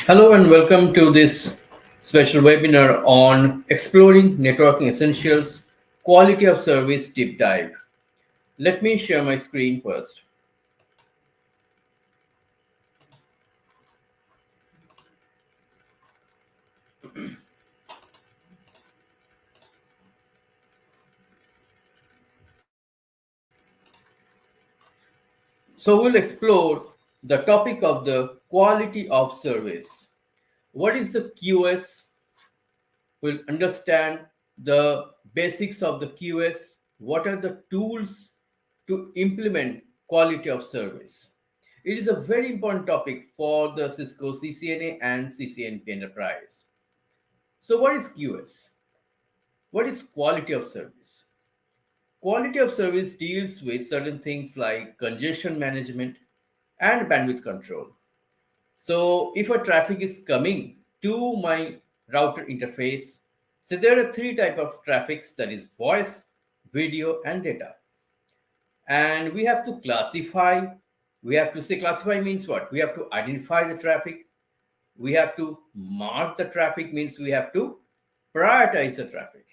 Hello and welcome to this special webinar on exploring networking essentials, quality of service deep dive. Let me share my screen first. So we'll explore the topic of the quality of service. What is the QS? We'll understand the basics of the QS. What are the tools to implement quality of service? It is a very important topic for the Cisco CCNA and CCNP enterprise. So, what is QS? What is quality of service? Quality of service deals with certain things like congestion management and bandwidth control. So, if a traffic is coming to my router interface, so there are three type of traffics, that is voice, video, and data. And we have to classify. We have to say classify means what? We have to identify the traffic. We have to mark the traffic means we have to prioritize the traffic.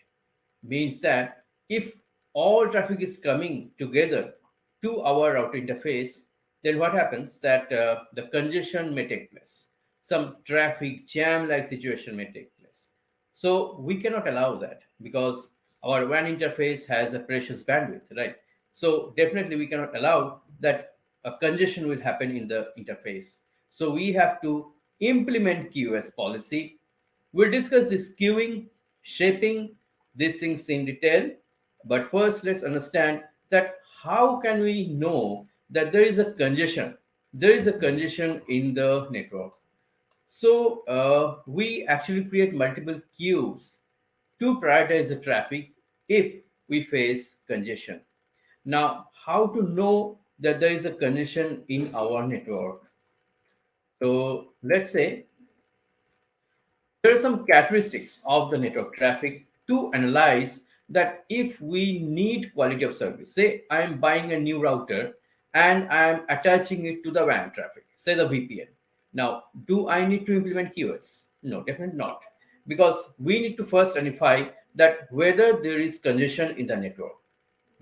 Means that if all traffic is coming together to our router interface, then what happens that the congestion may take place. Some traffic jam like situation may take place. So we cannot allow that because our WAN interface has a precious bandwidth, right? So definitely we cannot allow that a congestion will happen in the interface. So we have to implement QoS policy. We'll discuss this queuing, shaping, these things in detail. But first, let's understand that how can we know that there is a congestion? There is a congestion in the network. So we actually create multiple queues to prioritize the traffic if we face congestion. Now, how to know that there is a congestion in our network? So let's say there are some characteristics of the network traffic to analyze that if we need quality of service. Say I am buying a new router and I am attaching it to the WAN traffic, say the VPN. Now, do I need to implement QoS? No, definitely not. Because we need to first identify that whether there is congestion in the network.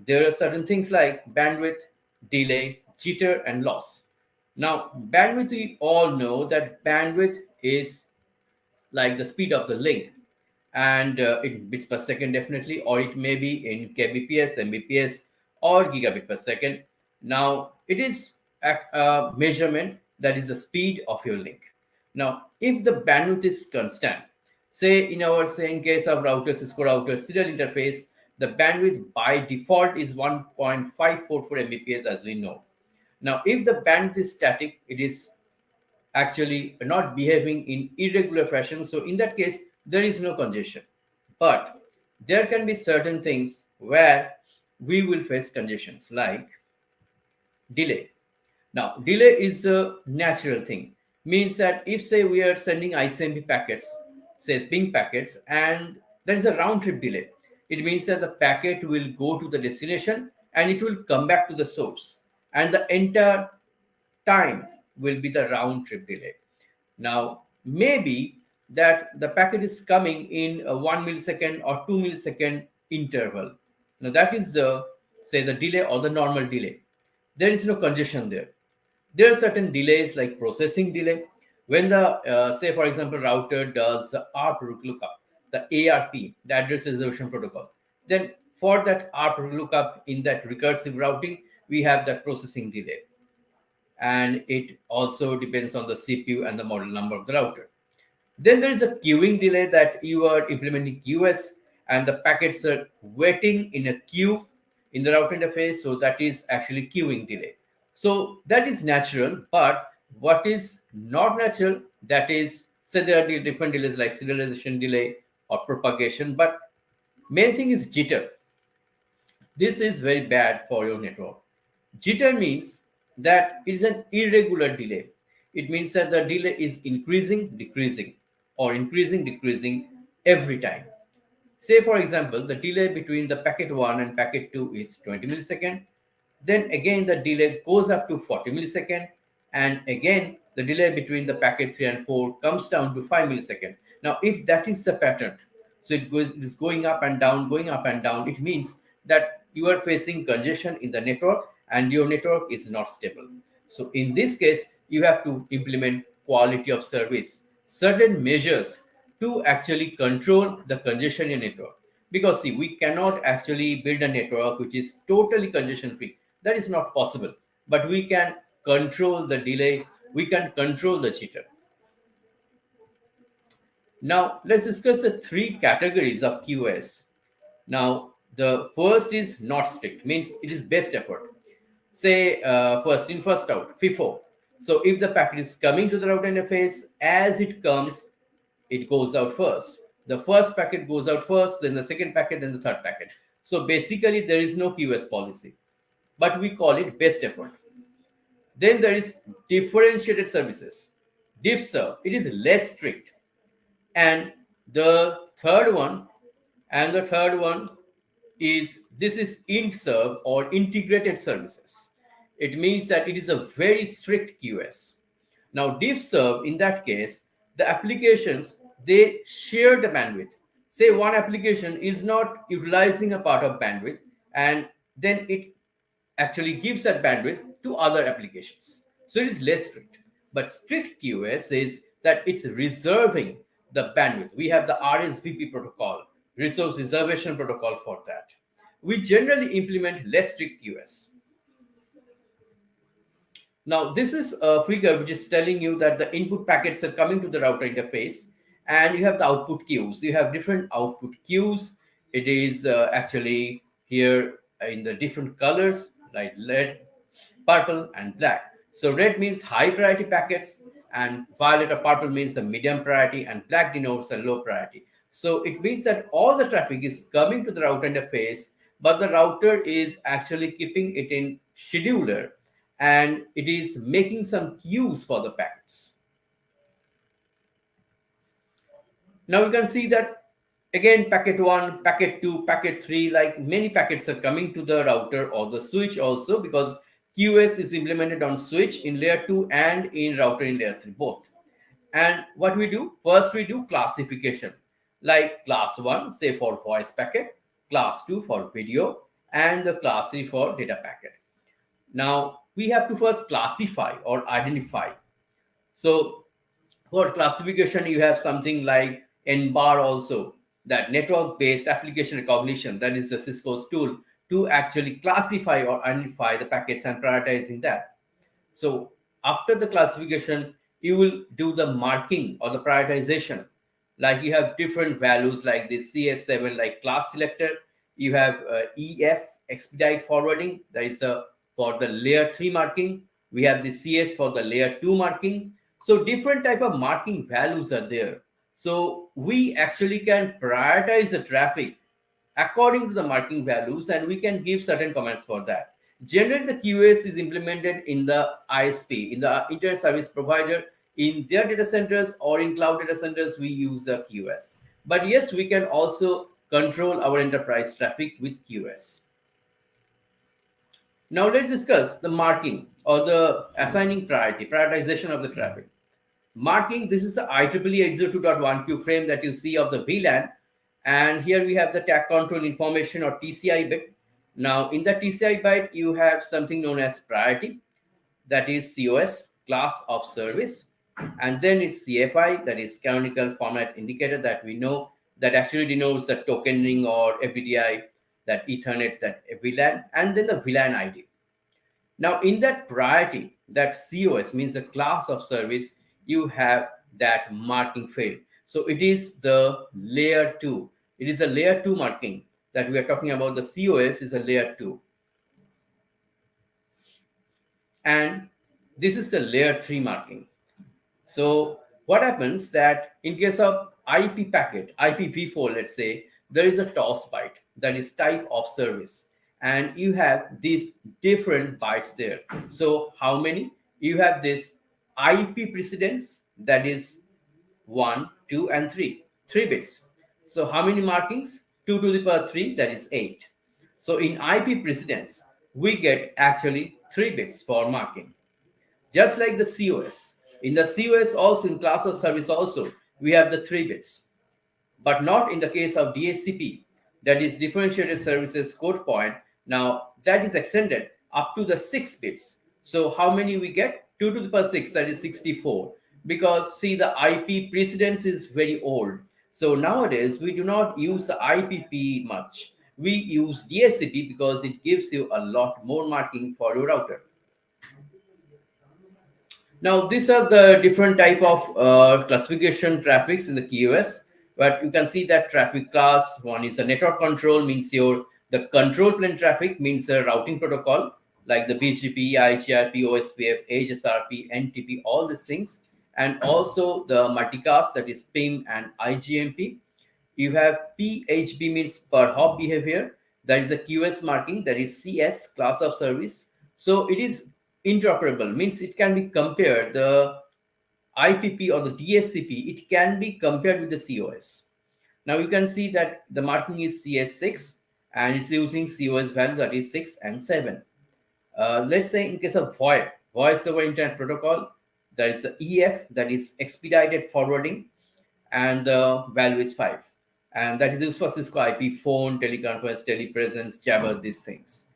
There are certain things like bandwidth, delay, jitter, and loss. Now, bandwidth, we all know that bandwidth is like the speed of the link, and in bits per second definitely, or it may be in kbps, mbps, or gigabit per second. Now it is a measurement that is the speed of your link. Now if the bandwidth is constant, say in our say in case of router, Cisco router serial interface, the bandwidth by default is 1.544 mbps, as we know. Now if the bandwidth is static, it is actually not behaving in irregular fashion. So in that case, there is no congestion. But there can be certain things where we will face congestions like delay. Now, delay is a natural thing. Means that if say we are sending ICMP packets, say ping packets, and there is a round trip delay, it means that the packet will go to the destination and it will come back to the source, and the entire time will be the round trip delay. Now, maybe that the packet is coming in a 1 millisecond or 2 millisecond interval. Now, that is the say the delay or the normal delay. There is no congestion there. There are certain delays like processing delay. When the say for example router does the ARP lookup, the ARP, the address resolution protocol, then for that ARP lookup in that recursive routing, we have that processing delay, and it also depends on the CPU and the model number of the router. Then there is a queuing delay, that you are implementing QoS and the packets are waiting in a queue in the router interface. So that is actually queuing delay. So that is natural, but what is not natural, that is, say there are different delays like serialization delay or propagation, but main thing is jitter. This is very bad for your network. Jitter means that it is an irregular delay. It means that the delay is increasing, decreasing, or increasing, decreasing every time. Say, for example, the delay between the packet 1 and packet 2 is 20 millisecond. Then again, the delay goes up to 40 millisecond. And again, the delay between the packet 3 and 4 comes down to 5 milliseconds. Now, if that is the pattern, so it is going up and down, going up and down, it means that you are facing congestion in the network and your network is not stable. So in this case, you have to implement quality of service, certain measures to actually control the congestion in network. Because see, we cannot actually build a network which is totally congestion free. That is not possible. But we can control the delay, we can control the jitter. Now, let's discuss the three categories of QoS. Now, the first is not strict, means it is best effort. Say first in, first out, FIFO. So if the packet is coming to the router interface, as it comes, it goes out first. The first packet goes out first, then the second packet, then the third packet. So basically, there is no QoS policy, but we call it best effort. Then there is differentiated services, DiffServ. It is less strict. And the third one, and the third one is this is IntServe or integrated services. It means that it is a very strict QoS. Now, DiffServe, in that case, the applications they share the bandwidth. Say one application is not utilizing a part of bandwidth, and then it actually gives that bandwidth to other applications. So it is less strict. But strict QoS is that it's reserving the bandwidth. We have the RSVP protocol, resource reservation protocol for that. We generally implement less strict QoS. Now, this is a figure which is telling you that the input packets are coming to the router interface, and you have the output queues. You have different output queues. It is actually here in the different colors like red, purple, and black. So red means high priority packets, and violet or purple means a medium priority, and black denotes a low priority. So it means that all the traffic is coming to the router interface, but the router is actually keeping it in scheduler, and it is making some queues for the packets. Now you can see that again packet 1, packet 2, packet 3, like many packets are coming to the router or the switch also, because QoS is implemented on switch in layer 2 and in router in layer 3 both. And what we do, first we do classification, like class 1 say for voice packet, class 2 for video, and the class 3 for data packet. Now we have to first classify or identify. So for classification, you have something like NBAR also, that network-based application recognition. That is the Cisco's tool to actually classify or identify the packets and prioritizing that. So after the classification, you will do the marking or the prioritization. Like you have different values like this CS7, like class selector. You have EF, expedite forwarding. That is for the layer 3 marking. We have the CS for the layer 2 marking. So different type of marking values are there. So we actually can prioritize the traffic according to the marking values, and we can give certain comments for that. Generally, the QoS is implemented in the ISP, in the internet service provider, in their data centers or in cloud data centers, we use the QoS. But yes, we can also control our enterprise traffic with QoS. Now let's discuss the marking or the assigning priority, prioritization of the traffic. Marking, this is the IEEE 802.1q frame that you see of the VLAN. And here we have the tag control information or TCI bit. Now in the TCI byte, you have something known as priority, that is COS, class of service. And then is CFI, that is canonical format indicator, that we know that actually denotes the token ring or FDDI, that Ethernet, that VLAN, and then the VLAN ID. Now in that priority, that COS means the class of service, you have that marking field. So it is the layer 2. It is a layer 2 marking that we are talking about. The COS is a layer 2. And this is the layer 3 marking. So what happens that in case of IP packet, IPv4, let's say, there is a toss byte, that is type of service. And you have these different bytes there. So how many? You have this IP precedence, that is 1, 2, and 3. 3 bits. So how many markings? 2 to the power 3, that is 8. So in IP precedence, we get actually 3 bits for marking. Just like the COS. In the COS also, in class of service also, we have the 3 bits, but not in the case of DHCP, that is differentiated services code point. Now that is extended up to the 6 bits. So how many we get? 2 to the power 6, that is 64. Because see, the IP precedence is very old. So nowadays we do not use the IPP much. We use DHCP because it gives you a lot more marking for your router. Now, these are the different type of classification traffics in the QoS. But you can see that traffic class one is a network control, means your the control plane traffic means a routing protocol like the BGP, IGRP, OSPF, HSRP, NTP, all these things, and also the multicast, that is PIM and IGMP. You have PHB, means per hop behavior, that is a QoS marking, that is CS, class of service. So it is interoperable, means it can be compared, the IPP or the DSCP, it can be compared with the COS. Now you can see that the marking is CS6 and it's using COS value, that is 6 and 7. Let's say in case of VoIP, Voice over Internet Protocol, there is a EF, that is expedited forwarding, and the value is 5. And that is used for Cisco IP, phone, teleconference, telepresence, Jabber, these things.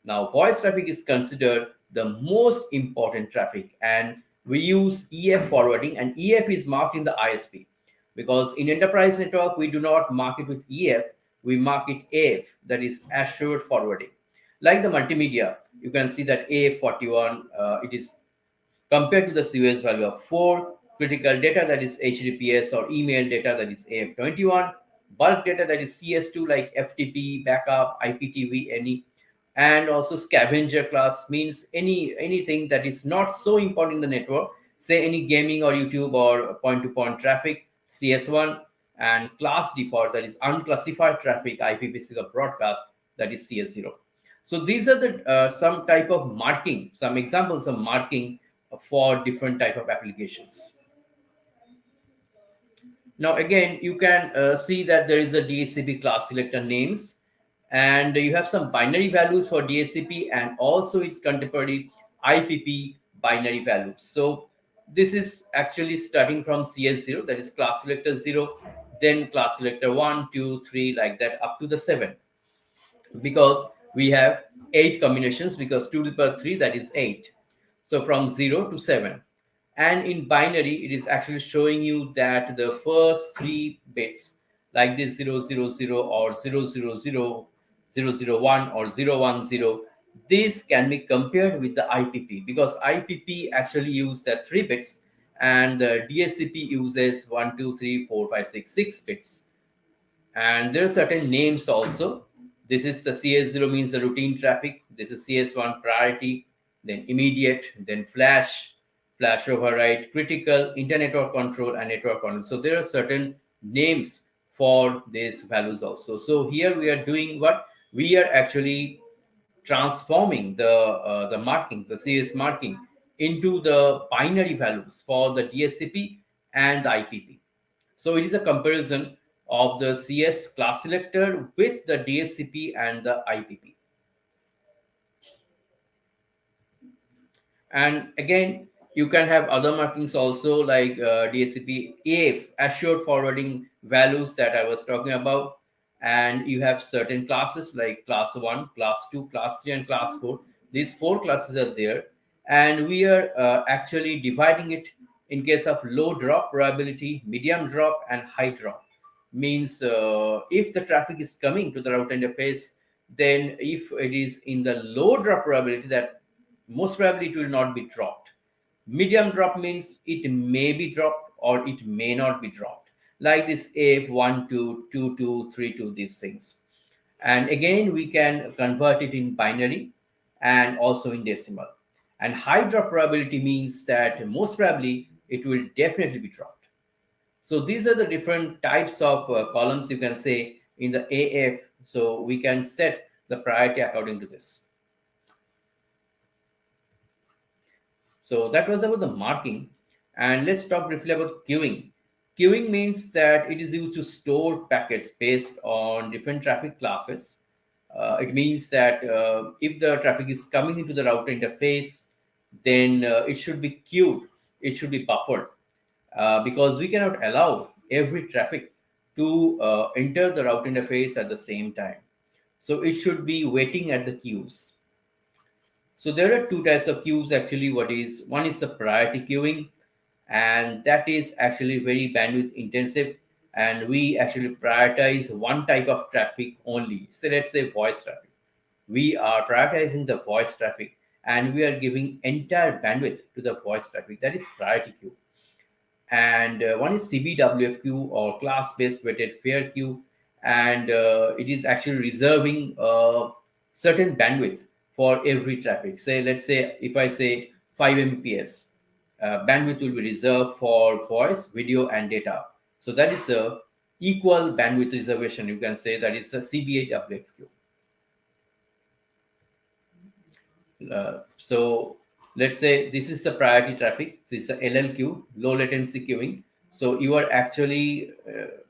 Now, voice traffic is considered the most important traffic, and we use EF forwarding, and EF is marked in the ISP because in enterprise network we do not mark it with EF, we mark it AF, that is assured forwarding. Like the multimedia, you can see that AF41, it is compared to the COS value of 4, critical data, that is HTTPS, or email data, that is AF21, bulk data, that is CS2 like FTP, backup, IPTV, any, and also scavenger class means anything that is not so important in the network, say any gaming or YouTube or point-to-point traffic, CS1, and class default, that is unclassified traffic, IP physical broadcast, that is CS0. So these are the some type of marking, some examples of marking for different type of applications. Now again, you can see that there is a DHCP class selector names, and you have some binary values for DHCP and also its contemporary IPP binary values. So this is actually starting from CS0, that is class selector 0, then class selector 1, 2, 3, like that up to the 7, because we have 8 combinations, because 2 to the power 3, that is 8. So from 0 to 7. And in binary, it is actually showing you that the first 3 bits, like this 000 or 000 or 010, this can be compared with the IPP, because IPP actually use the 3 bits and the DSCP uses 1, 2, 3, 4, 5, 6, 6 bits. And there are certain names also. This is the CS0, means the routine traffic. This is CS1 priority, then immediate, then flash override, critical, internet control, and network control. So there are certain names for these values also. So here we are doing what? We are actually transforming the markings, the CS marking, into the binary values for the DSCP and the IPP. So it is a comparison of the CS class selector with the DSCP and the IPP. And again, you can have other markings also, like DSCP AF, assured forwarding values that I was talking about. And you have certain classes like class 1, class 2, class 3, and class 4. These 4 classes are there. And we are actually dividing it in case of low drop probability, medium drop, and high drop. Means if the traffic is coming to the route interface, then if it is in the low drop probability, that most probably it will not be dropped. Medium drop means it may be dropped or it may not be dropped, like this AF1, 2, 2, 2, 3, 2, these things. And again, we can convert it in binary and also in decimal. And high drop probability means that most probably it will definitely be dropped. So these are the different types of columns you can say in the AF. So we can set the priority according to this. So that was about the marking. And let's talk briefly about queuing. Queuing means that it is used to store packets based on different traffic classes. It means that if the traffic is coming into the router interface, then it should be queued it should be buffered, because we cannot allow every traffic to enter the route interface at the same time. So it should be waiting at the queues. So there are two types of queues actually. One is the priority queuing, and that is actually very bandwidth intensive. And we actually prioritize one type of traffic only. So let's say voice traffic. We are prioritizing the voice traffic, and we are giving entire bandwidth to the voice traffic. That is priority queue. And one is CBWF queue, or class-based weighted fair queue, and it is actually reserving certain bandwidth for every traffic. Say, let's say if I say 5 Mbps, bandwidth will be reserved for voice, video, and data. So that is a equal bandwidth reservation. You can say that is a CBWF queue. So let's say this is the priority traffic. This is a LLQ, low latency queuing. So you are actually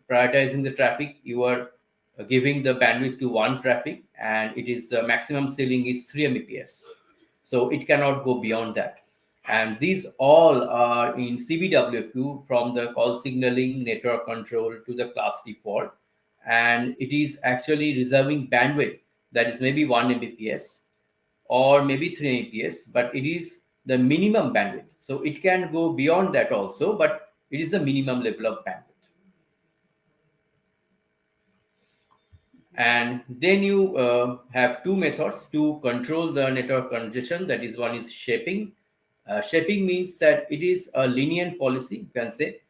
prioritizing the traffic. You are giving the bandwidth to one traffic, and it is maximum ceiling is 3 Mbps. So it cannot go beyond that. And these all are in CBWQ, from the call signaling, network control to the class default. And it is actually reserving bandwidth that is maybe 1 Mbps or maybe 3 Mbps, but it is the minimum bandwidth. So it can go beyond that also, but it is the minimum level of bandwidth. And then you have two methods to control the network congestion. That is, one is shaping. Shaping means that it is a lenient policy. You can say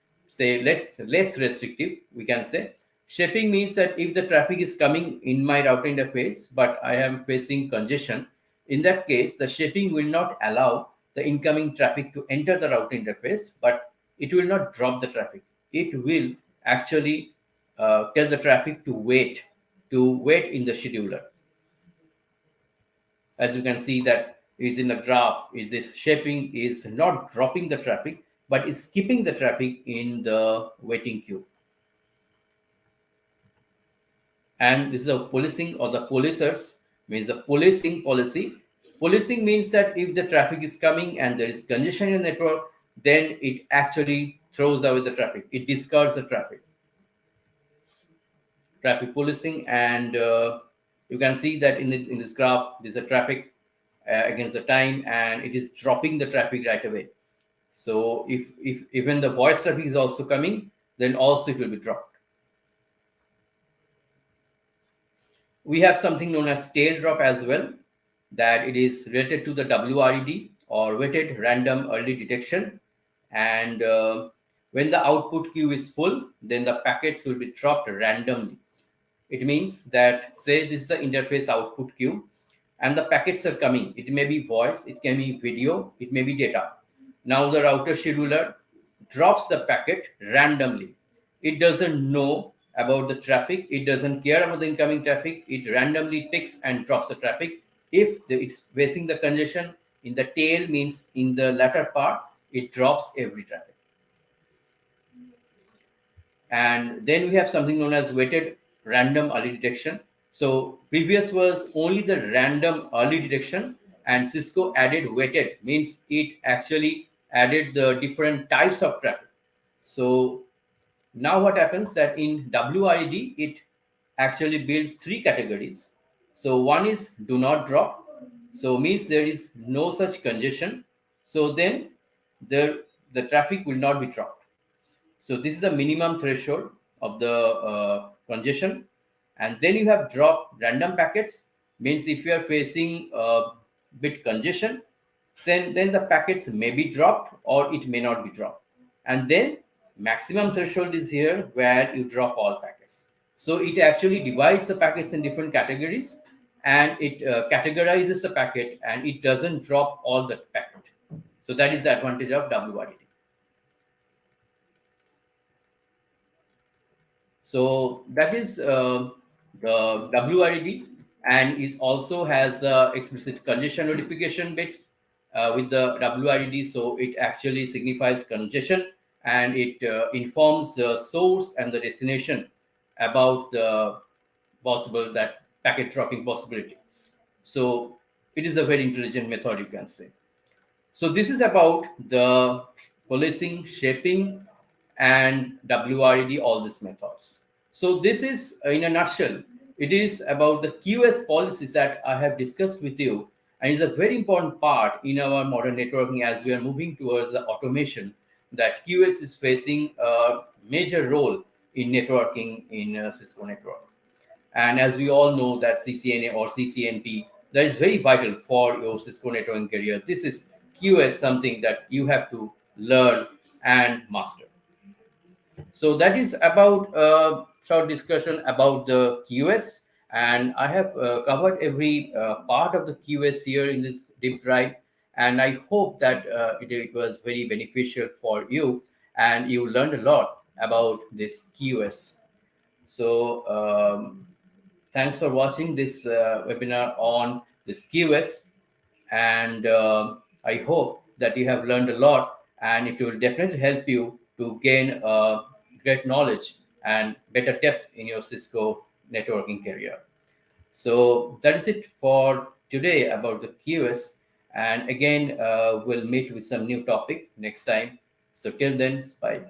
less restrictive. We can say shaping means that if the traffic is coming in my route interface, but I am facing congestion, in that case, the shaping will not allow the incoming traffic to enter the route interface, but it will not drop the traffic. It will actually tell the traffic to wait in the scheduler. As you can see that is in the graph, is this shaping is not dropping the traffic, but is keeping the traffic in the waiting queue. And this is a policing, or the policers, means the policing policy. Policing means that if the traffic is coming and there is congestion in the network, then it actually throws away the traffic. It discards the traffic policing. And you can see that in this graph, there's a traffic against the time, and it is dropping the traffic right away. So if even the voice traffic is also coming, then also it will be dropped. We have something known as tail drop as well, that it is related to the WRED, or weighted random early detection. And when the output queue is full, then the packets will be dropped randomly. It means that, say this is the interface output queue, and the packets are coming. It may be voice, it can be video, it may be data. Now the router scheduler drops the packet randomly. It doesn't know about the traffic. It doesn't care about the incoming traffic. It randomly picks and drops the traffic. If it's facing the congestion, in the tail, means in the latter part, it drops every traffic. And then we have something known as weighted random early detection. So previous was only the random early detection, and Cisco added weighted, means it actually added the different types of traffic. So now what happens that in WRED, it actually builds three categories. So one is do not drop. So means there is no such congestion. So then the traffic will not be dropped. So this is the minimum threshold of the congestion. And then you have drop random packets, means if you are facing a bit congestion, then the packets may be dropped or it may not be dropped. And then maximum threshold is here, where you drop all packets. So it actually divides the packets in different categories, and it categorizes the packet, and it doesn't drop all the packet. So that is the advantage of WRED. So that is the WRED, and it also has explicit congestion notification bits with the WRED. So it actually signifies congestion, and it informs the source and the destination about the possible that packet dropping possibility. So it is a very intelligent method, you can say. So this is about the policing, shaping, and WRED, all these methods. So this is, in a nutshell, it is about the QS policies that I have discussed with you, and is a very important part in our modern networking as we are moving towards the automation. That QS is facing a major role in networking in Cisco network. And as we all know that CCNA or CCNP, that is very vital for your Cisco networking career. This is QS, something that you have to learn and master. So that is about a short discussion about the QS, and I have covered every part of the QS here in this deep dive, and I hope that it was very beneficial for you, and you learned a lot about this QS. So thanks for watching this webinar on this QS, and I hope that you have learned a lot, and it will definitely help you to gain great knowledge and better depth in your Cisco networking career. So that is it for today about the QS, and again we'll meet with some new topic next time. So till then, bye.